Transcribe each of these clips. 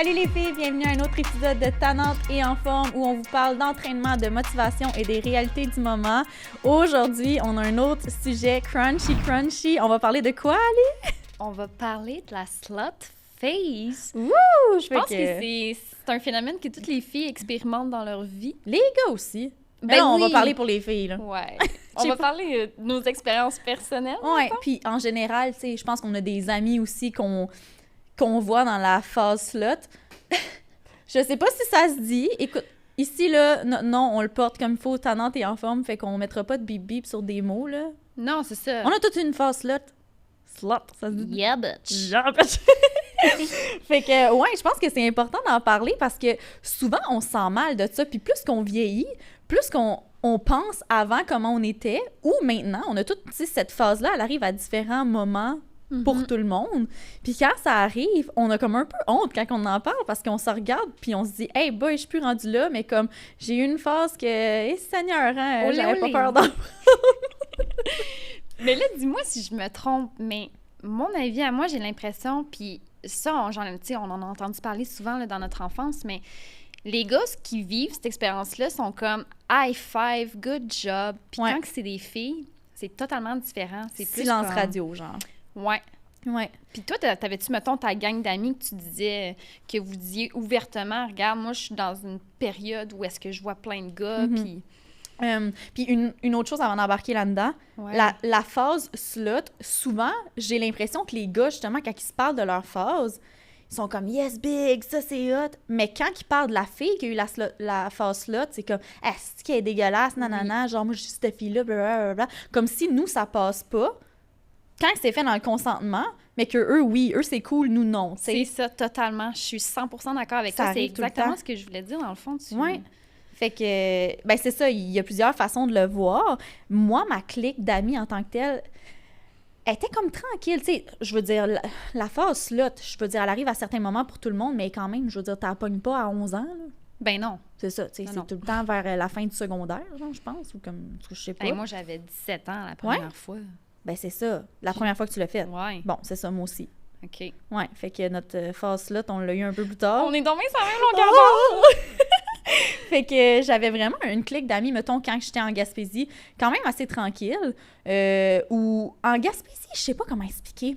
Salut les filles, bienvenue à un autre épisode de Tannante et en forme où on vous parle d'entraînement, de motivation et des réalités du moment. Aujourd'hui, on a un autre sujet crunchy. On va parler de quoi, Ali? On va parler de la slut phase. Wouh! Je pense que c'est un phénomène que toutes les filles expérimentent dans leur vie. Les gars aussi. Ben non, oui. on va parler pour les filles, là. Ouais. On va parler de nos expériences personnelles. Ouais, puis en général, tu sais, je pense qu'on a des amis aussi qu'on voit dans la phase slut. Je sais pas si ça se dit. Écoute, ici, là, non, on le porte comme il faut, tannante et en forme, fait qu'on mettra pas de bip-bip sur des mots, là. Non, c'est ça. On a toute une phase slut. Slut, ça se dit? Yeah, bitch. Yeah, bitch. Fait que, ouais, je pense que c'est important d'en parler parce que souvent, on se sent mal de ça. Puis plus qu'on vieillit, plus qu'on pense avant comment on était ou maintenant. On a toute cette phase-là, elle arrive à différents moments pour tout le monde. Puis quand ça arrive, on a comme un peu honte quand on en parle parce qu'on se regarde puis on se dit « Hey, boy, je suis plus rendue là, mais comme j'ai eu une phase que, Seigneur, hein, j'avais pas peur d'en prendre. » Mais là, dis-moi si je me trompe, mais mon avis à moi, j'ai l'impression, puis ça, on en a entendu parler souvent là, dans notre enfance, mais les gars qui vivent cette expérience-là sont comme « high five, good job », puis quand c'est des filles, c'est totalement différent. C'est plus silence comme... radio, genre. Ouais. Ouais. Puis toi, t'avais-tu, mettons, ta gang d'amis que tu disais, que vous disiez ouvertement, regarde, moi, je suis dans une période où est-ce que je vois plein de gars, puis... Puis une autre chose avant d'embarquer là-dedans, la phase slut, souvent, j'ai l'impression que les gars, justement, quand ils se parlent de leur phase, ils sont comme « Yes, big, ça, c'est hot ». Mais quand ils parlent de la fille qui a eu la phase slut, c'est comme « Ah, c'est qu'elle est dégueulasse, nanana, genre moi, je suis cette fille-là, blablabla ». Comme si nous, ça passe pas. Quand c'est fait dans le consentement, mais que eux, oui, eux, c'est cool, nous, non. C'est ça, totalement. Je suis 100% d'accord avec toi. C'est exactement ce que je voulais dire, dans le fond. Oui. Fait que, ben c'est ça, il y a plusieurs façons de le voir. Moi, ma clique d'amis en tant que telle, elle était comme tranquille, tu sais, je veux dire, la phase slut, je veux dire, elle arrive à certains moments pour tout le monde, mais quand même, je veux dire, t'en pognes pas à 11 ans, là. Ben non. C'est ça, tu sais, c'est tout le temps vers la fin du secondaire, genre, je pense, ou comme, je sais pas. Hey, moi, j'avais 17 ans la première fois. Ben c'est ça, la première fois que tu l'as fait. Ouais. Bon, c'est ça, moi aussi. OK. Ouais, fait que notre phase slut, on l'a eu un peu plus tard. On est tombés sur la même longueur d'onde! Fait que j'avais vraiment une clique d'amis, mettons, quand j'étais en Gaspésie, quand même assez tranquille. Ou en Gaspésie, je sais pas comment expliquer.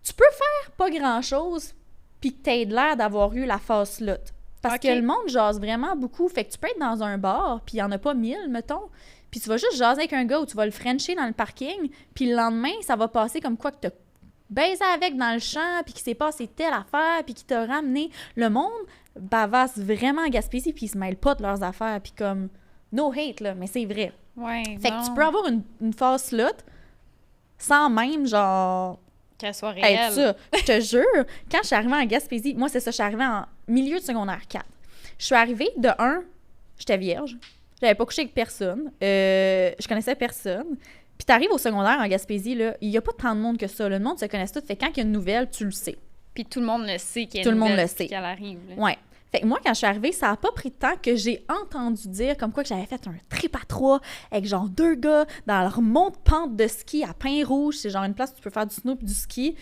Tu peux faire pas grand-chose, puis que t'aies l'air d'avoir eu la phase slut. Parce que le monde jase vraiment beaucoup. Fait que tu peux être dans un bar, puis il y en a pas 1000, mettons. Puis tu vas juste jaser avec un gars ou tu vas le frencher dans le parking, puis le lendemain, ça va passer comme quoi que t'as baisé avec dans le champ, puis qu'il s'est passé telle affaire, puis qu'il t'a ramené. Le monde bavasse vraiment en Gaspésie, puis ils se mêlent pas de leurs affaires, puis comme, no hate, là, mais c'est vrai. Ouais, fait que tu peux avoir une phase slut sans même, genre... qu'elle soit réelle. Ça. Je te jure, quand je suis arrivée en Gaspésie, moi, c'est ça, je suis arrivée en milieu de secondaire 4. Je suis arrivée, de 1, j'étais vierge, j'avais pas couché avec personne, je connaissais personne. Puis t'arrives au secondaire en Gaspésie, là, il y a pas tant de monde que ça. Le monde se connaît tout. Fait que quand il y a une nouvelle, tu le sais. Puis tout le monde le sait qu'il y a tout une le monde nouvelle le sait. qu'elle arrive. Là. Ouais. Fait que moi, quand je suis arrivée, ça a pas pris de temps que j'ai entendu dire comme quoi que j'avais fait un trip à 3 avec genre 2 gars dans leur monte-pente de ski à Pin-Rouge. C'est genre une place où tu peux faire du snow puis du ski.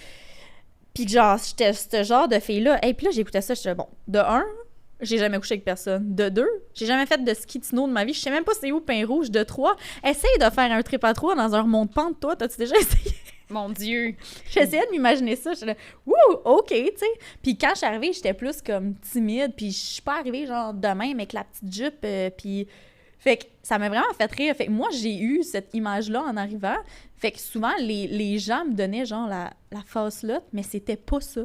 Puis genre, j'étais ce genre de fille-là. Et puis là, j'écoutais ça, j'étais bon. De 1, j'ai jamais couché avec personne. De 2, j'ai jamais fait de ski de snow de ma vie. Je sais même pas c'est où Pin-Rouge. De 3, essaye de faire un trip à 3 dans un monte-pente, toi. T'as-tu déjà essayé? Mon Dieu! J'essayais de m'imaginer ça. J'étais là, wouh, OK, tu sais. Puis quand je suis arrivée, j'étais plus comme timide. Puis je suis pas arrivée genre de même avec la petite jupe. Puis fait que ça m'a vraiment fait rire. Fait que moi, j'ai eu cette image-là en arrivant. Fait que souvent, les gens me donnaient genre la phase slut, mais c'était pas ça.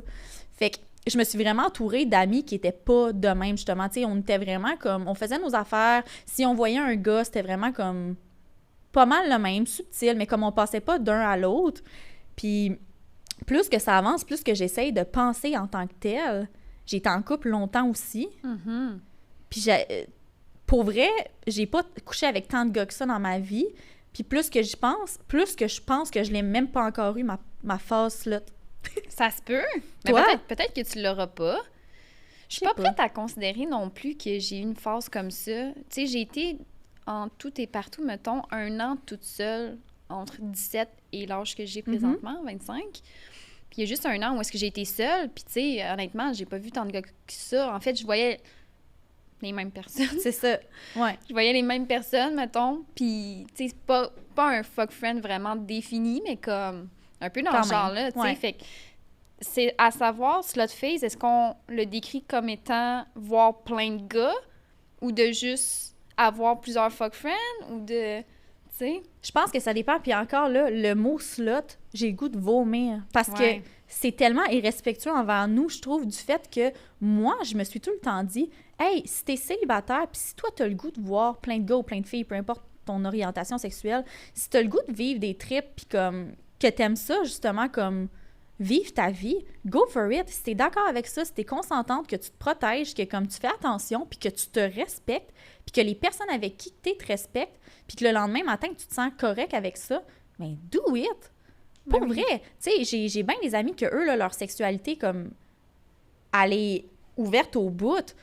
Fait que je me suis vraiment entourée d'amis qui étaient pas de même, justement. Tu sais, on était vraiment comme... On faisait nos affaires. Si on voyait un gars, c'était vraiment comme... pas mal le même, subtil, mais comme on passait pas d'un à l'autre. Puis plus que ça avance, plus que j'essaye de penser en tant que telle. J'ai été en couple longtemps aussi. Mm-hmm. Puis pour vrai, j'ai pas couché avec tant de gars que ça dans ma vie. Puis plus que je pense que je l'ai même pas encore eu, ma phase slut. Ça se peut. Mais Toi? peut-être que tu l'auras pas. Je suis pas prête à considérer non plus que j'ai eu une phase comme ça. Tu sais, j'ai été en tout et partout, mettons, 1 an toute seule entre 17 et l'âge que j'ai présentement, 25. Puis il y a juste un an où est-ce que j'ai été seule, puis tu sais, honnêtement, j'ai pas vu tant de gars que ça. En fait, je voyais les mêmes personnes. C'est ça, ouais. Je voyais les mêmes personnes, mettons, puis tu sais, c'est pas un fuck friend vraiment défini, mais comme un peu dans Quand le genre-là, tu sais, ouais. fait que c'est à savoir, slut phase, est-ce qu'on le décrit comme étant voir plein de gars ou de juste avoir plusieurs fuck friends ou de, tu sais? Je pense que ça dépend. Puis encore là, le mot slut, j'ai le goût de vomir. Parce Ouais. que c'est tellement irrespectueux envers nous, je trouve, du fait que moi, je me suis tout le temps dit, hey, si t'es célibataire, puis si toi, t'as le goût de voir plein de gars ou plein de filles, peu importe ton orientation sexuelle, si t'as le goût de vivre des trips, puis comme, que t'aimes ça, justement, comme vivre ta vie, go for it. Si t'es d'accord avec ça, si t'es consentante, que tu te protèges, que comme tu fais attention, puis que tu te respectes, puis que les personnes avec qui t'es te respectent, puis que le lendemain matin, tu te sens correct avec ça, mais do it! Pour Ben oui. vrai! Tu sais, j'ai bien des amis que eux, là, leur sexualité, comme, elle est ouverte au bout,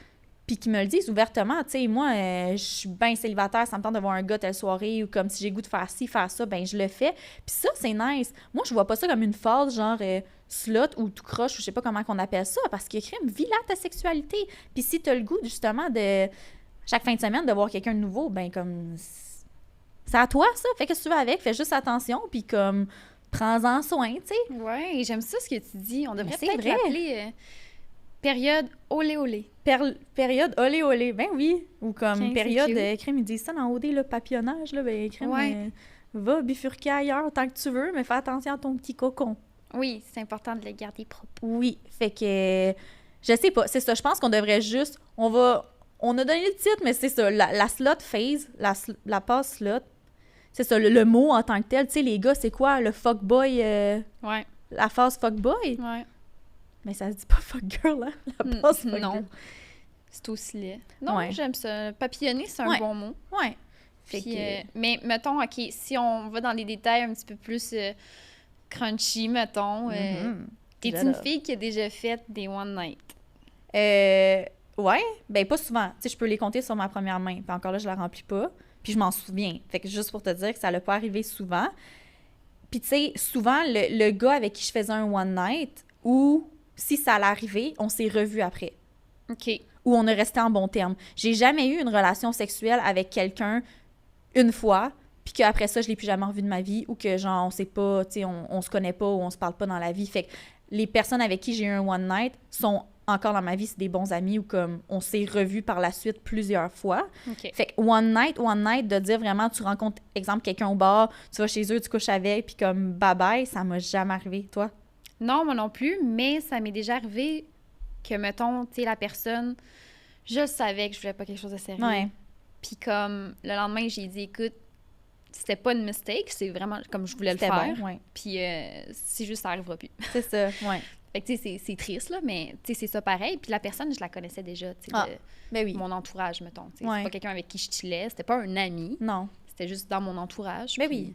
puis qui me le disent ouvertement. Tu sais, moi, je suis bien célibataire, ça me tente de voir un gars telle soirée, ou comme si j'ai le goût de faire ci, faire ça, ben je le fais. Puis ça, c'est nice. Moi, je vois pas ça comme une phase genre slut ou tout croche, ou je sais pas comment qu'on appelle ça, parce que crime, vis là ta sexualité. Puis si t'as le goût, justement, de chaque fin de semaine, de voir quelqu'un de nouveau, ben comme... C'est à toi, ça. Fais ce que tu veux avec, fais juste attention, puis comme... Prends-en soin, tu sais. Ouais, j'aime ça ce que tu dis. On devrait c'est peut-être vrai. l'appeler période olé olé. Période olé olé, ben oui. Ou comme 15, période, c'est cute. crème, ils disent ça dans OD, là, papillonnage, là, ben crème, Ouais. va bifurquer ailleurs tant que tu veux, mais fais attention à ton petit cocon. Oui, c'est important de le garder propre. Oui, fait que, je sais pas, c'est ça, je pense qu'on devrait juste, on a donné le titre, mais c'est ça, la slut phase, la passe slut, c'est ça, le mot en tant que tel, tu sais, les gars, c'est quoi, le fuckboy, Ouais, la phase fuckboy? ouais. Mais ça se dit pas fuckgirl, hein, la passe fuckgirl. Non. C'est aussi laid. Non, Ouais. j'aime ça. Papillonner, c'est un Ouais. bon mot. Ouais. Fait Puis, que... mais mettons, OK, si on va dans les détails un petit peu plus crunchy, mettons, Mhm. t'es-tu J'adore. une fille qui a déjà fait des one night? Ouais, ben pas souvent. Tu sais, je peux les compter sur ma première main. Puis encore là, je la remplis pas. Puis je m'en souviens. Fait que juste pour te dire que ça l'a pas arrivé souvent. Puis tu sais, souvent, le gars avec qui je faisais un one night, ou si ça allait arriver, on s'est revus après. OK. Ou on est resté en bon terme. J'ai jamais eu une relation sexuelle avec quelqu'un une fois, puis qu'après ça, je l'ai plus jamais revu de ma vie, ou que genre, on sait pas, tu sais, on se connaît pas, ou on se parle pas dans la vie. Fait que les personnes avec qui j'ai eu un one night sont encore dans ma vie, c'est des bons amis, ou comme on s'est revus par la suite plusieurs fois. OK. Fait que one night, de dire vraiment, tu rencontres, exemple, quelqu'un au bar, tu vas chez eux, tu couches avec, puis comme bye-bye, ça m'a jamais arrivé, toi? Non, moi non plus, mais ça m'est déjà arrivé que, mettons, tu sais, la personne, je savais que je voulais pas quelque chose de sérieux. Ouais. Puis comme, le lendemain, j'ai dit, écoute, c'était pas une mistake, c'est vraiment comme je voulais le C'était faire. bon, ouais. Puis c'est juste, ça arrivera plus. C'est ça, ouais. Fait que, tu sais, c'est triste, là, mais, tu sais, c'est ça pareil. Puis la personne, je la connaissais déjà, tu sais, Ah, de Ben oui. mon entourage, mettons. Tu sais, Ouais. c'est pas quelqu'un avec qui je chillais, c'était pas un ami, Non. c'était juste dans mon entourage. Ben puis- oui.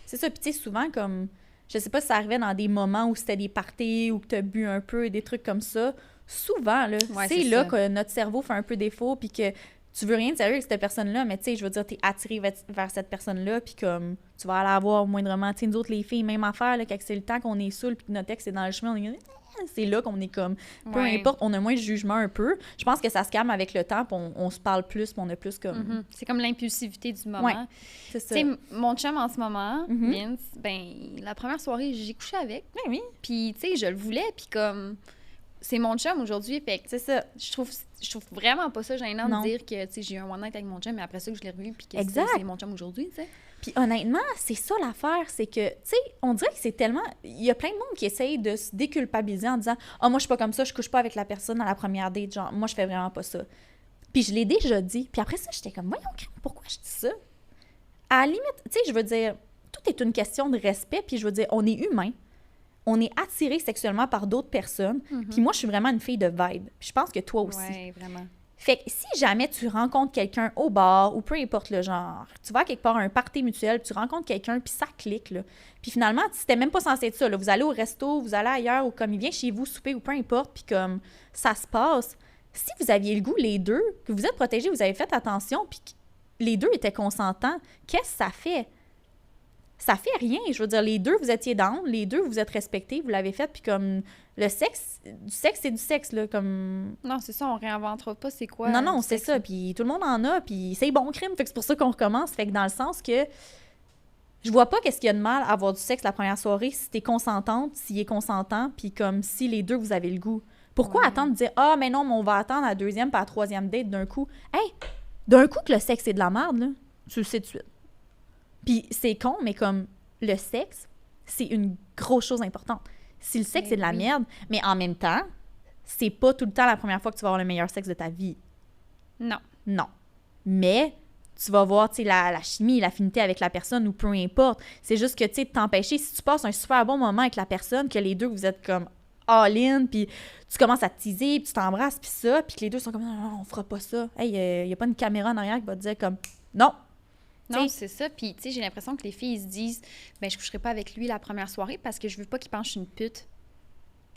C'est ça, puis tu sais, souvent, comme, je sais pas si ça arrivait dans des moments où c'était des parties, ou que t'as bu un peu, des trucs comme ça. Souvent, là, Ouais, c'est c'est là ça. que notre cerveau fait un peu défaut, puis que tu veux rien de sérieux avec cette personne-là, mais tu sais, je veux dire, t'es attiré vers cette personne-là, puis comme, tu vas aller la voir moindrement. Tu sais, nous autres, les filles, même affaire, là, quand c'est le temps qu'on est saoul, puis que notre ex est dans le chemin, on est c'est là qu'on est comme, peu Ouais. importe, on a moins de jugement un peu. Je pense que ça se calme avec le temps, puis on se parle plus, puis on a plus comme... Mhm. C'est comme l'impulsivité du moment. Ouais, c'est Tu ça. sais, mon chum en ce moment, Mhm. Vince, ben, la première soirée, j'ai couché avec. Ben oui, Puis, tu sais, je le voulais, puis comme, c'est mon chum aujourd'hui, fait que c'est ça. je trouve vraiment pas ça gênant Non. de dire que, tu sais, j'ai eu un one night avec mon chum, mais après ça, que je l'ai revu, puis que Exact. c'est mon chum aujourd'hui, tu sais. Puis honnêtement, c'est ça l'affaire, c'est que, tu sais, on dirait que c'est tellement... Il y a plein de monde qui essaye de se déculpabiliser en disant « Ah, moi, je suis pas comme ça, je couche pas avec la personne à la première date, genre, moi, je fais vraiment pas ça. » Puis je l'ai déjà dit. Puis après ça, j'étais comme « Voyons, crème, pourquoi je dis ça? » À la limite, tu sais, je veux dire, tout est une question de respect, puis je veux dire, on est humain. On est attiré sexuellement par d'autres personnes. Puis moi, je suis vraiment une fille de vibe. Puis je pense que toi aussi. Ouais, vraiment. Fait que si jamais tu rencontres quelqu'un au bar ou peu importe le genre, tu vas quelque part à un party mutuel, puis tu rencontres quelqu'un, puis ça clique, là. Puis finalement, c'était même pas censé être ça, là. Vous allez au resto, vous allez ailleurs, ou comme il vient chez vous souper, ou peu importe, puis comme ça se passe. Si vous aviez le goût, les deux, que vous êtes protégés, vous avez fait attention, puis que les deux étaient consentants, qu'est-ce que ça fait? ça fait rien. Je veux dire, les deux, vous étiez down, les deux, vous êtes respectés, vous l'avez fait, puis comme le sexe, du sexe, c'est du sexe, là, comme... Non, c'est ça, on réinventera pas c'est quoi. Non, du c'est sexe. ça, puis tout le monde en a, puis c'est bon crime, fait que c'est pour ça qu'on recommence, fait que dans le sens que je vois pas qu'est-ce qu'il y a de mal à avoir du sexe la première soirée si t'es consentante, s'il est consentant, puis comme si les deux, vous avez le goût. Pourquoi Ouais. attendre de dire « Ah, mais non, mais on va attendre à la deuxième puis à la troisième date d'un coup. » Hey, d'un coup que le sexe est de la merde, là, tu le sais de suite. Puis c'est con, mais comme le sexe, c'est une grosse chose importante. Si le sexe Mais est de la oui. merde, mais en même temps, c'est pas tout le temps la première fois que tu vas avoir le meilleur sexe de ta vie. Non. Non. Mais tu vas voir, tu sais, la chimie, l'affinité avec la personne ou peu importe. C'est juste que, tu sais, de t'empêcher, si tu passes un super bon moment avec la personne, que les deux, vous êtes comme all-in, puis tu commences à te teaser, puis tu t'embrasses, puis ça, puis que les deux sont comme « Non, on fera pas ça. » Hey, y a pas une caméra en arrière qui va te dire comme « Non. » Non, T'sais- c'est ça. Puis, tu sais, j'ai l'impression que les filles, ils se disent, ben, je coucherai pas avec lui la première soirée parce que je veux pas qu'il pense que je suis une pute.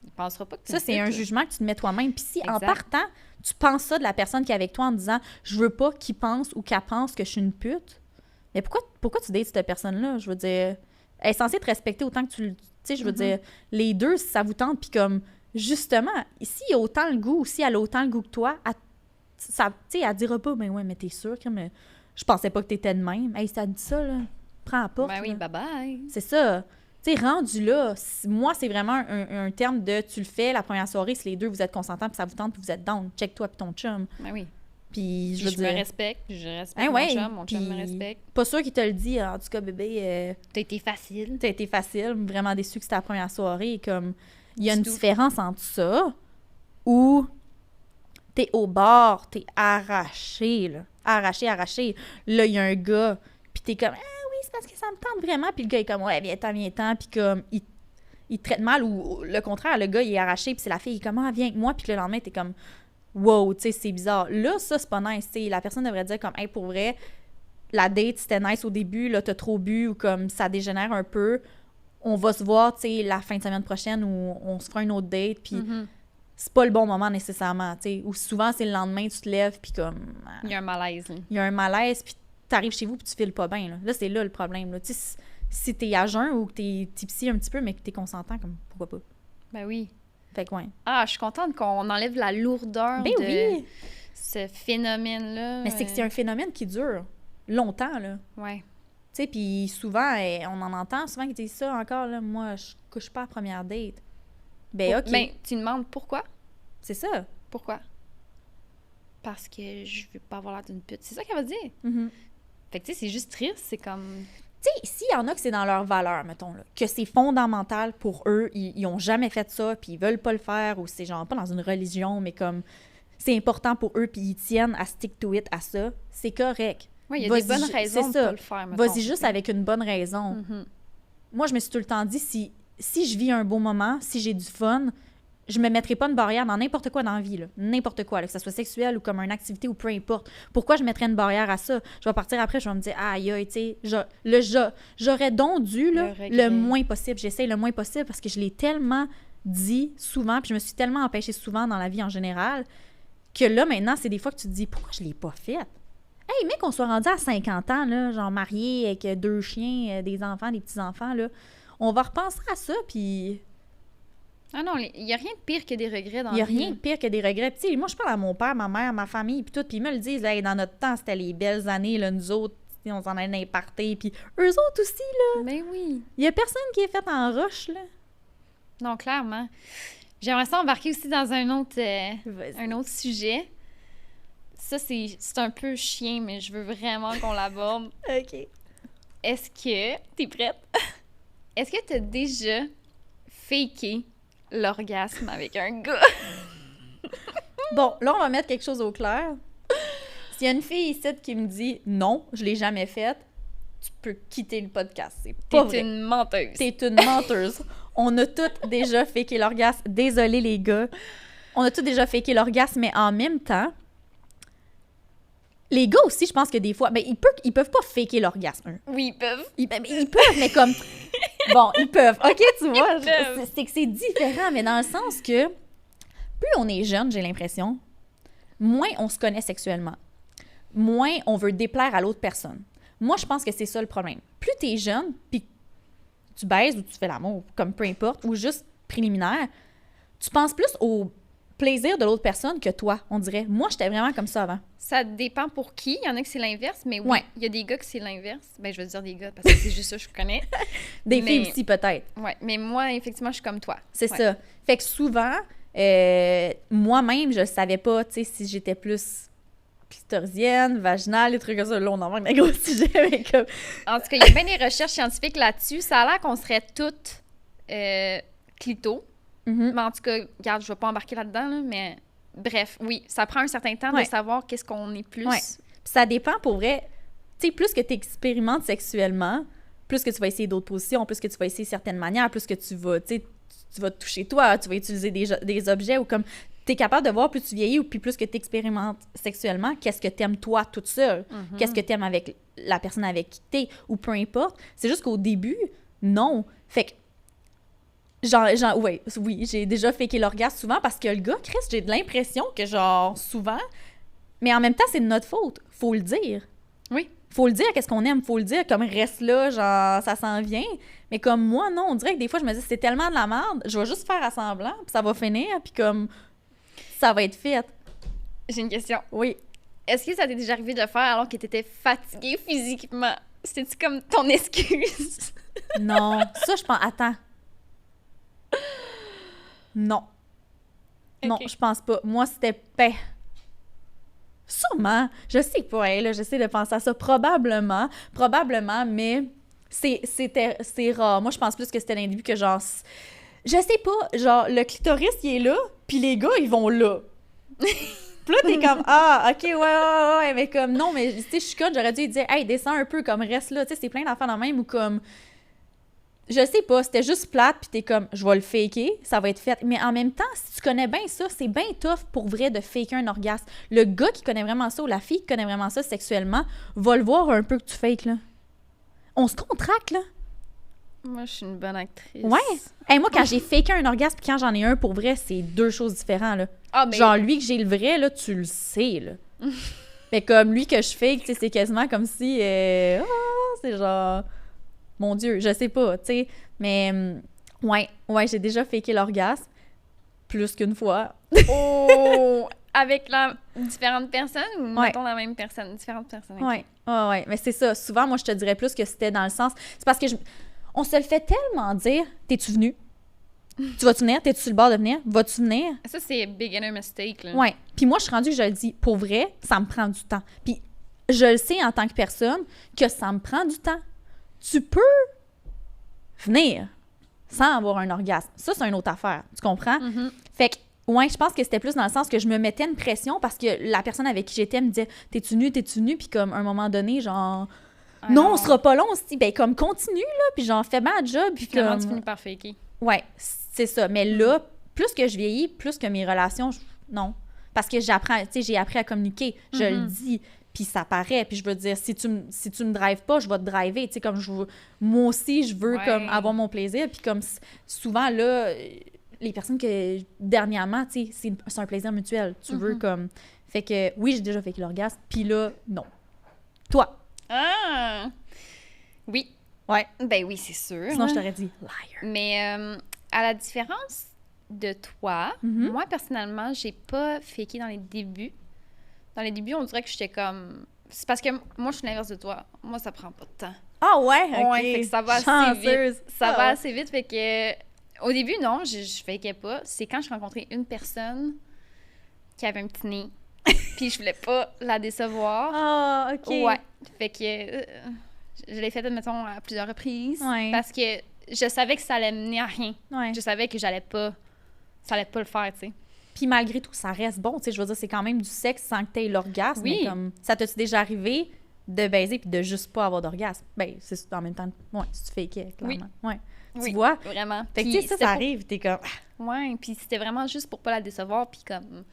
Il pensera pas que t'es Ça, une c'est pute, un là. jugement que tu te mets toi-même. Puis si, en Exact. partant, tu penses ça de la personne qui est avec toi en disant « Je veux pas qu'il pense ou qu'elle pense que je suis une pute. » Mais pourquoi tu dates cette personne-là? Je veux dire, elle est censée te respecter autant que tu le... Tu sais, je veux dire, les deux, si ça vous tente, puis comme, justement, s'il a autant le goût, ou si elle a autant le goût que toi, tu sais, elle dira pas « Ben ouais, mais t'es sûre que je pensais pas que t'étais de même. » Hey, ça dit ça, là, prends la porte. Ben oui, là. bye-bye. C'est ça. Tu sais, rendu là, moi, c'est vraiment un terme de tu le fais la première soirée, si les deux vous êtes consentants, puis ça vous tente, puis vous êtes down. Check-toi puis ton chum. Ben oui. Puis je Puis veux je dire. me respecte, je respecte Hein, mon ouais, chum me puis respecte. Pas sûr qu'il te le dit. En tout cas, bébé, T'as été facile. t'as été facile, vraiment déçu que c'était la première soirée. Comme, il y a Du une tout. différence entre ça, où t'es au bar, t'es arraché, là. Arraché. Là, il y a un gars, puis t'es comme, ah oui, c'est parce que ça me tente vraiment. Puis le gars est comme, ouais, viens-t'en. Puis comme, il te traite mal, ou le contraire, le gars, il est arraché, puis c'est la fille, il est comme, ah, viens avec moi. Puis le lendemain, t'es comme, wow, tu sais, c'est bizarre. Là, ça, c'est pas nice, tu sais. La personne devrait dire comme, hey, pour vrai, la date, c'était nice au début, là, t'as trop bu, ou comme ça dégénère un peu. On va se voir, tu sais, la fin de semaine prochaine, ou on se fera une autre date, puis c'est pas le bon moment nécessairement, tu sais. Ou souvent, c'est le lendemain, tu te lèves, puis comme, Il y a un malaise. Là. il y a un malaise, puis t'arrives chez vous, puis tu files pas bien, là. Là, c'est là le problème, là. Tu sais, si t'es à jeun ou que t'es tipsy un petit peu, mais que t'es consentant, comme, pourquoi pas? Ben oui. Fait que, ouais. Ah, je suis contente qu'on enlève la lourdeur Ben de oui! ce phénomène-là. Mais c'est que c'est un phénomène qui dure longtemps, là. Ouais. Tu sais, puis souvent, on en entend souvent qui disent ça encore, là, moi, je couche pas à première date. Ben, OK, Ben, tu demandes pourquoi? c'est ça. Pourquoi? Parce que je veux pas avoir l'air d'une pute. C'est ça qu'elle va dire. Mhm. Fait que, tu sais, c'est juste triste. C'est comme... Tu sais, s'il y en a que c'est dans leur valeur, mettons, là, que c'est fondamental pour eux, ils ont jamais fait ça, puis ils veulent pas le faire, ou c'est genre pas dans une religion, mais comme c'est important pour eux, puis ils tiennent à stick to it à ça, c'est correct. Ouais, il y a des Vas-y, bonnes raisons c'est de ça. pas le faire, mettons. Vas-y juste avec une bonne raison. Mhm. Moi, je me suis tout le temps dit, si je vis un beau moment, si j'ai du fun, je me mettrai pas une barrière dans n'importe quoi dans la vie, là. N'importe quoi, là, que ce soit sexuel ou comme une activité ou peu importe. Pourquoi je mettrais une barrière à ça? Je vais partir après, je vais me dire, aïe, aïe, tu sais, j'aurais donc dû, là, Le regret. le moins possible. J'essaye le moins possible parce que je l'ai tellement dit souvent, puis je me suis tellement empêchée souvent dans la vie en général, que là, maintenant, c'est des fois que tu te dis, pourquoi je l'ai pas fait? Hey, mec, on soit rendu à 50 ans, là, genre marié avec 2 chiens, des enfants, des petits-enfants, là. On va repenser à ça, puis Ah non, il y a rien de pire que des regrets dans il n'y a la vie, rien de pire que des regrets. Puis, tu sais, moi, je parle à mon père, ma mère, ma famille, puis tout, puis ils me le disent, là, hey, dans notre temps, c'était les belles années, là, nous autres, tu sais, on s'en allait dans les parties, puis eux autres aussi, là. là. Ben oui. Il y a personne qui est fait en roche, là. Non, clairement. J'aimerais ça embarquer aussi dans un Vas-y. autre sujet. Ça, c'est un peu chien, mais je veux vraiment qu'on l'aborde. OK. Est-ce que... T'es prête? Est-ce que t'as déjà faké l'orgasme avec un gars? Bon, là, on va mettre quelque chose au clair. S'il y a une fille ici qui me dit « Non, je l'ai jamais faite », tu peux quitter le podcast. C'est pas vrai. T'es une menteuse. T'es une menteuse. On a toutes déjà faké l'orgasme. Désolé, les gars. On a toutes déjà faké l'orgasme, mais en même temps, les gars aussi, je pense que des fois, ben, ils peuvent pas faker l'orgasme. Hein. Oui, ils peuvent. Ils peuvent, mais comme... Bon, ils peuvent. OK, tu vois, Ils peuvent. c'est que c'est différent, mais dans le sens que plus on est jeune, j'ai l'impression, moins on se connaît sexuellement. Moins on veut déplaire à l'autre personne. Moi, je pense que c'est ça le problème. Plus t'es jeune, puis tu baises ou tu fais l'amour, comme peu importe, ou juste préliminaire, tu penses plus au plaisir de l'autre personne que toi, on dirait. Moi, j'étais vraiment comme ça avant. Ça dépend pour qui. Il y en a que c'est l'inverse, mais oui, Ouais. il y a des gars que c'est l'inverse. Ben, je veux dire des gars, parce que c'est juste ça que je connais. Des Mais- filles aussi, peut-être. Ouais, mais moi, effectivement, je suis comme toi. C'est Ouais. ça. Fait que souvent, moi-même, je savais pas, tu sais, si j'étais plus clitoridienne, vaginale, des trucs comme ça. Là, on en manque d'un gros sujet, mais comme... En tout cas, il y a bien des recherches scientifiques là-dessus. Ça a l'air qu'on serait toutes clito. Mhm. Mais en tout cas, regarde, je vais pas embarquer là-dedans, là, mais bref, oui, ça prend un certain temps Ouais. de savoir qu'est-ce qu'on est plus. Ouais. Puis ça dépend, pour vrai. Tu sais, plus que tu expérimentes sexuellement, plus que tu vas essayer d'autres positions, plus que tu vas essayer certaines manières, plus que tu vas, tu sais, tu vas te toucher toi, tu vas utiliser des objets ou comme... Tu es capable de voir plus tu vieillis ou puis plus que tu expérimentes sexuellement, qu'est-ce que tu aimes toi toute seule, qu'est-ce que tu aimes avec la personne avec qui t'es ou peu importe. C'est juste qu'au début, non. Fait que oui, j'ai déjà faké l'orgasme souvent parce que le gars, Chris, j'ai de l'impression que genre souvent, mais en même temps, c'est de notre faute. Faut le dire. Oui. Faut le dire, qu'est-ce qu'on aime, faut le dire, comme reste là, genre ça s'en vient. Mais comme moi, non, on dirait que des fois, je me dis, c'est tellement de la merde, je vais juste faire à semblant, puis ça va finir, puis comme ça va être fait. J'ai une question. Oui. Est-ce que ça t'est déjà arrivé de le faire alors que t'étais fatiguée physiquement? C'était-tu comme ton excuse? Non, ça, je pense. Attends. Non. Non, Ok. je pense pas. Moi, c'était paix. Sûrement. Je sais pas, hein, là, j'essaie de penser à ça. Probablement, mais c'est rare. Moi, je pense plus que c'était l'individu que genre... Je sais pas, genre, le clitoris, il est là, puis les gars, ils vont là. Puis là, t'es comme, ah, OK, ouais, mais comme, non, mais, tu sais, je suis conne, j'aurais dû lui dire, hey, descends un peu, comme, reste là, tu sais, c'est plein d'affaires dans le même, ou comme, je sais pas, c'était juste plate, puis t'es comme, je vais le faker, ça va être fait. Mais en même temps, si tu connais bien ça, c'est bien tough pour vrai de faker un orgasme. Le gars qui connaît vraiment ça, ou la fille qui connaît vraiment ça sexuellement, va le voir un peu que tu fakes, là. On se contracte, là. Moi, je suis une bonne actrice. Ouais. Hey, moi, quand j'ai faké un orgasme, puis quand j'en ai un pour vrai, c'est deux choses différentes, là. Ah, ben, Genre, lui que j'ai le vrai, là, tu le sais, là. Mais comme lui que je fake, tu sais, c'est quasiment comme si... c'est genre... Mon Dieu, je sais pas, tu sais. Mais, ouais, j'ai déjà faké l'orgasme. Plus qu'une fois. oh! Avec différentes personnes ou Ouais. mettons la même personne? Différentes personnes. ok. Ouais. Mais c'est ça. Souvent, moi, je te dirais plus que c'était dans le sens... C'est parce que on se le fait tellement dire. T'es-tu venu? Tu vas-tu venir? T'es-tu sur le bord de venir? Vas-tu venir? Ça, c'est beginner mistake, là. Ouais. Puis moi, je suis rendue que je le dis. Pour vrai, ça me prend du temps. Puis je le sais en tant que personne que ça me prend du temps. Tu peux venir sans avoir un orgasme. Ça, c'est une autre affaire. Tu comprends? Mhm. Fait que, ouais, je pense que c'était plus dans le sens que je me mettais une pression parce que la personne avec qui j'étais me disait « T'es-tu nu? T'es-tu nu? » Puis comme, à un moment donné, genre... Ah, Non, on sera pas long. On se dit, ben comme, continue, là, puis genre, fais ma job. Puis Finalement, comme... tu finis par faker. Ouais, c'est ça. Mais là, plus que je vieillis, plus que mes relations, non. Parce que j'apprends, tu sais, j'ai appris à communiquer. Je le dis, puis ça paraît. Puis je veux dire, si tu me drives pas, je vais te driver. Tu sais, comme moi aussi, je veux Ouais. comme avoir mon plaisir. Puis comme souvent, là, les personnes que, dernièrement, tu sais, c'est un plaisir mutuel. Tu veux comme... Fait que, oui, j'ai déjà fait l'orgasme. Puis là, non. Toi. Ah! Oui. Ouais. Ben oui, c'est sûr. Sinon, hein. je t'aurais dit liar. Mais à la différence de toi, Mhm. moi, personnellement, j'ai pas faké dans les débuts. Dans les débuts, on dirait que j'étais comme... C'est parce que moi, je suis l'inverse de toi. Moi, ça prend pas de temps. Ah ouais, ok. Ouais, fait que ça va assez Chanceuse. vite. Ça Ah va ouais. assez vite, fait que... Au début, non, je fakais pas. C'est quand j'ai rencontré une personne qui avait un petit nez, puis je voulais pas la décevoir. Ah, ok. Ouais. Fait que je l'ai fait, mettons, à plusieurs reprises. Ouais. Parce que je savais que ça allait mener à rien. Ouais. Je savais que ça allait pas le faire, tu sais. Puis malgré tout, ça reste bon. Tu sais, je veux dire, c'est quand même du sexe sans que tu aies l'orgasme. Oui. Mais comme, ça t'as-tu déjà arrivé de baiser puis de juste pas avoir d'orgasme? Ben, c'est en même temps... Ouais, si tu fakais, clairement. Ouais. Tu Oui, vois? vraiment. Fait que, Puis tu sais, ça c'était pour- arrive. T'es comme... Ouais, puis c'était vraiment juste pour pas la décevoir, puis comme...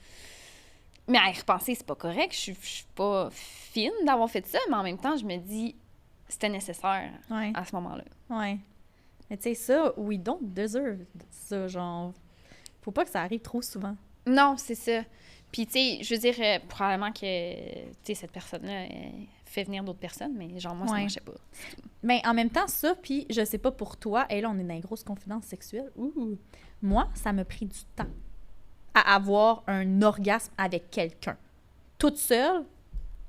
Mais à y repenser, c'est pas correct. Je suis pas fine d'avoir fait ça, mais en même temps, je me dis, c'était nécessaire Ouais. à ce moment-là. Ouais. Mais tu sais, ça, we don't deserve ça, genre... Faut pas que ça arrive trop souvent. Non, c'est ça. Puis, tu sais, je veux dire, probablement que, tu sais, cette personne-là fait venir d'autres personnes, mais genre, moi, ça marchait pas. Mais en même temps, ça, puis je sais pas pour toi, et là, on est dans une grosse confidence sexuelle. Moi, ça m'a pris du temps à avoir un orgasme avec quelqu'un. Toute seule,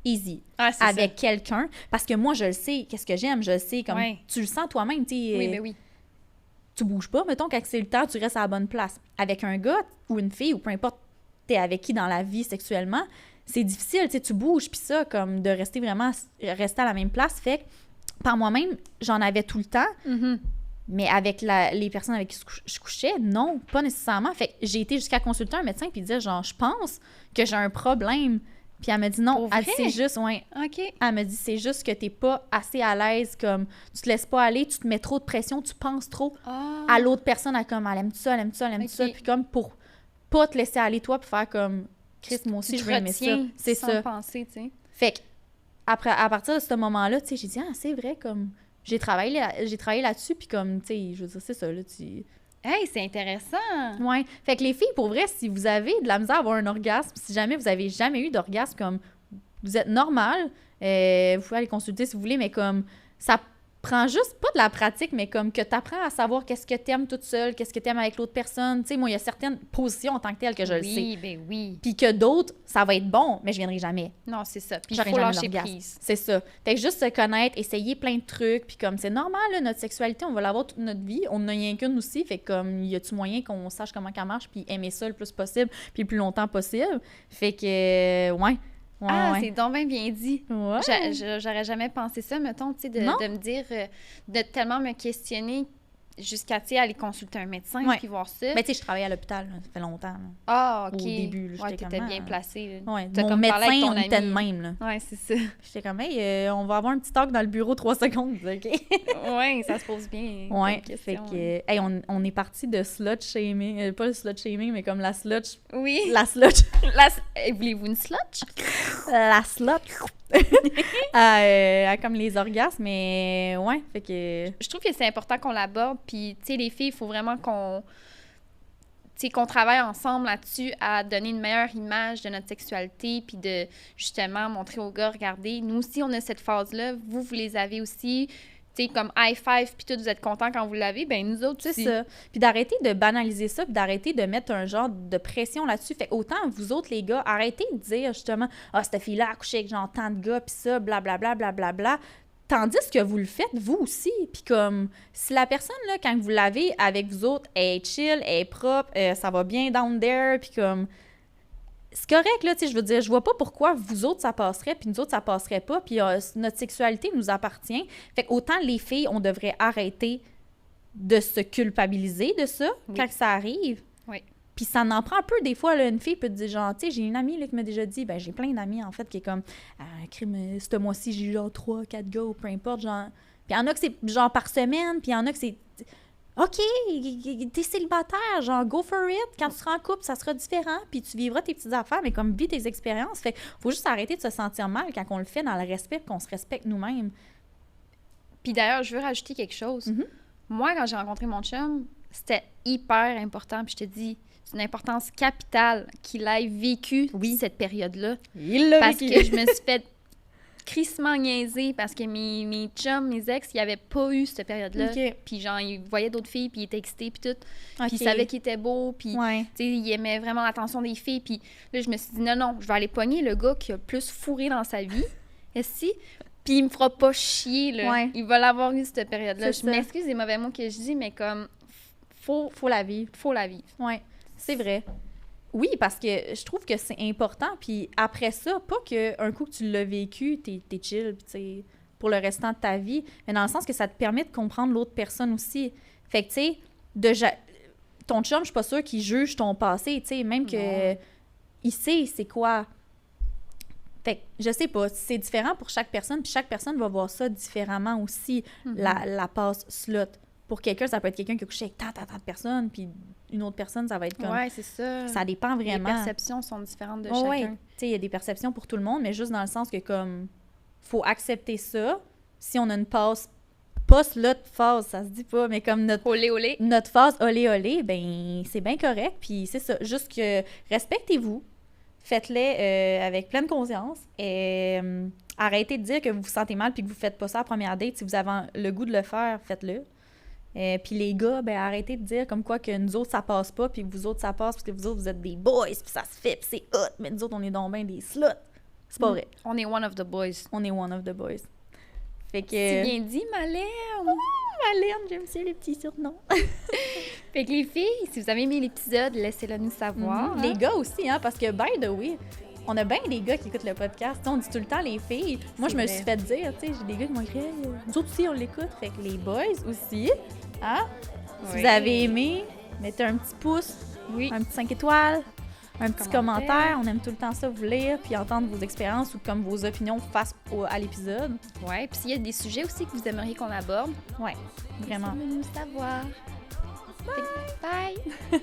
easy. Avec quelqu'un. Parce que moi, je le sais, qu'est-ce que j'aime, je le sais, comme tu le sens toi-même, tu sais. Oui, mais oui. Tu bouges pas, mettons, quand c'est le temps, tu restes à la bonne place. Avec un gars ou une fille, ou peu importe t'es avec qui dans la vie sexuellement, c'est difficile, tu sais, tu bouges, puis ça, comme de rester à la même place, fait que par moi-même, j'en avais tout le temps, mais avec les personnes avec qui je couchais, non, pas nécessairement. Fait que j'ai été jusqu'à consulter un médecin puis dire, genre, je pense que j'ai un problème. Puis elle m'a dit non, elle dit, c'est juste, elle m'a dit, c'est juste que t'es pas assez à l'aise, comme, tu te laisses pas aller, tu te mets trop de pression, tu penses trop à l'autre personne, elle aime ça, elle aime ça, elle aime ça, puis comme pour pas te laisser aller toi, puis faire comme, Chris, moi aussi, je veux aimer ça. C'est ça. Penser, tu sais. Fait que, après, à partir de ce moment-là, tu sais, j'ai dit, c'est vrai, comme, j'ai travaillé là-dessus, puis comme, tu sais, je veux dire, c'est ça, là, Hey, c'est intéressant! Ouais. Fait que les filles, pour vrai, si vous avez de la misère à avoir un orgasme, si jamais vous avez jamais eu d'orgasme, comme, vous êtes normal, vous pouvez aller consulter si vous voulez, mais comme, ça prend juste pas de la pratique, mais comme que t'apprends à savoir qu'est-ce que t'aimes toute seule, qu'est-ce que t'aimes avec l'autre personne. Tu sais, moi, il y a certaines positions en tant que telles que je le sais. Oui, ben oui. Puis que d'autres, ça va être bon, mais je viendrai jamais. Non, c'est ça. Puis il faut lâcher prise. C'est ça. Fait que juste se connaître, essayer plein de trucs, puis comme c'est normal, là, notre sexualité, on va l'avoir toute notre vie. On n'en a rien qu'une aussi, fait que comme, y a-tu moyen qu'on sache comment ça marche, puis aimer ça le plus possible, puis le plus longtemps possible. Fait que, ouais. C'est donc bien dit. Ouais. J'aurais jamais pensé ça, mettons, tu sais, de me dire, de tellement me questionner jusqu'à, tu sais, aller consulter un médecin puis voir ça. Mais tu sais, je travaillais à l'hôpital, ça fait longtemps. Là. Ah, OK. Au début, là, j'étais t'étais bien placée. Ouais, mon médecin, on était de même, là. Ouais, c'est ça. J'étais comme, hey, on va avoir un petit talk dans le bureau 3 secondes, OK? Ouais, ça se pose bien. Ouais, fait que, hey, on est parti de slut shaming, pas le slut shaming, mais comme la slut. Oui. La slut. Voulez-vous une slut? La slut. Comme les orgasmes, mais ouais, fait que... Je trouve que c'est important qu'on l'aborde, puis, tu sais, les filles, il faut vraiment qu'on travaille ensemble là-dessus à donner une meilleure image de notre sexualité, puis de, justement, montrer aux gars, regardez, nous aussi, on a cette phase-là, vous les avez aussi, tu sais, comme high five, puis tout, vous êtes contents quand vous l'avez, ben nous autres aussi. C'est ça. Puis d'arrêter de banaliser ça, puis d'arrêter de mettre un genre de pression là-dessus. Fait autant, vous autres, les gars, arrêtez de dire, justement, cette fille-là a couché avec genre tant de gars, puis ça, blablabla, blablabla. Tandis que vous le faites, vous aussi. Puis comme, si la personne, là, quand vous l'avez avec vous autres, elle est chill, elle est propre, ça va bien down there, puis comme... C'est correct, là, tu sais, je veux dire, je vois pas pourquoi vous autres, ça passerait, puis nous autres, ça passerait pas, puis notre sexualité nous appartient. Fait qu'autant les filles, on devrait arrêter de se culpabiliser de ça quand ça arrive. Oui. Puis ça en prend un peu, des fois, là, une fille peut te dire, genre, tu sais, j'ai une amie là, qui m'a déjà dit, ben j'ai plein d'amis, en fait, qui est comme, crime, ce mois-ci, j'ai eu genre 3-4 gars, ou peu importe, genre... Puis il y en a que c'est genre par semaine, puis il y en a que c'est... OK, t'es célibataire, genre, go for it. Quand tu seras en couple, ça sera différent, puis tu vivras tes petites affaires, mais comme vis tes expériences. Fait faut juste arrêter de se sentir mal quand on le fait dans le respect, qu'on se respecte nous-mêmes. Puis d'ailleurs, je veux rajouter quelque chose. Moi, quand j'ai rencontré mon chum, c'était hyper important, puis je te dis, c'est une importance capitale qu'il ait vécu cette période-là. Il l'a vécu. Parce que je me suis fait crissement niaisé parce que mes chums, mes ex, ils avaient pas eu cette période-là. Puis genre, ils voyaient d'autres filles, puis ils étaient excités, puis tout. Puis ils savaient qu'ils étaient beaux, puis tu sais, ils aimaient vraiment l'attention des filles. Puis là, je me suis dit, non, je vais aller pogner le gars qui a plus fourré dans sa vie, puis il me fera pas chier, là. Il va l'avoir eu cette période-là. Je m'excuse des mauvais mots que je dis, mais comme, faut la vivre. Faut la vivre. Ouais, c'est vrai. Oui, parce que je trouve que c'est important. Puis après ça, pas qu'un coup que tu l'as vécu, t'es chill, tu sais, pour le restant de ta vie, mais dans le sens que ça te permet de comprendre l'autre personne aussi. Fait que, tu sais, ton chum, je suis pas sûre qu'il juge ton passé, tu sais, même que il sait c'est quoi. Fait que, je sais pas, c'est différent pour chaque personne, puis chaque personne va voir ça différemment aussi, la passe slot. Pour quelqu'un, ça peut être quelqu'un qui a couché avec tant de personnes, puis une autre personne, ça va être comme... Ouais, c'est ça. Ça dépend vraiment. Les perceptions sont différentes de chacun. Ouais, tu sais, il y a des perceptions pour tout le monde, mais juste dans le sens que, comme, faut accepter ça. Si on a une passe, pas slot phase, ça se dit pas, mais comme notre... Olé. Notre phase olé, ben, c'est bien correct, puis c'est ça. Juste que, respectez-vous. faites-les avec pleine conscience. Et arrêtez de dire que vous vous sentez mal puis que vous faites pas ça à la première date. Si vous avez le goût de le faire, faites-le. Puis les gars, ben arrêtez de dire comme quoi que nous autres, ça passe pas, puis que vous autres, ça passe, parce que vous autres, vous êtes des boys, puis ça se fait, puis c'est hot. Mais nous autres, on est donc ben des sluts. C'est pas vrai. On est one of the boys. On est one of the boys. Fait que... C'est bien dit, Malène! Malène, j'aime ça les petits surnoms. Fait que les filles, si vous avez aimé l'épisode, laissez-le nous savoir. Les gars aussi, hein, parce que, by the way, on a bien des gars qui écoutent le podcast. T'sais, on dit tout le temps les filles. Moi, je me suis fait dire, tu sais, j'ai des gars qui m'ont écrit, nous autres aussi, on l'écoute. Fait que les boys aussi, hein? Si vous avez aimé, mettez un petit pouce, un petit 5 étoiles, un petit commentaire. On aime tout le temps ça, vous lire, puis entendre vos expériences ou comme vos opinions face à l'épisode. Ouais, puis s'il y a des sujets aussi que vous aimeriez qu'on aborde, ouais, vraiment. Laissez-nous savoir. Bye!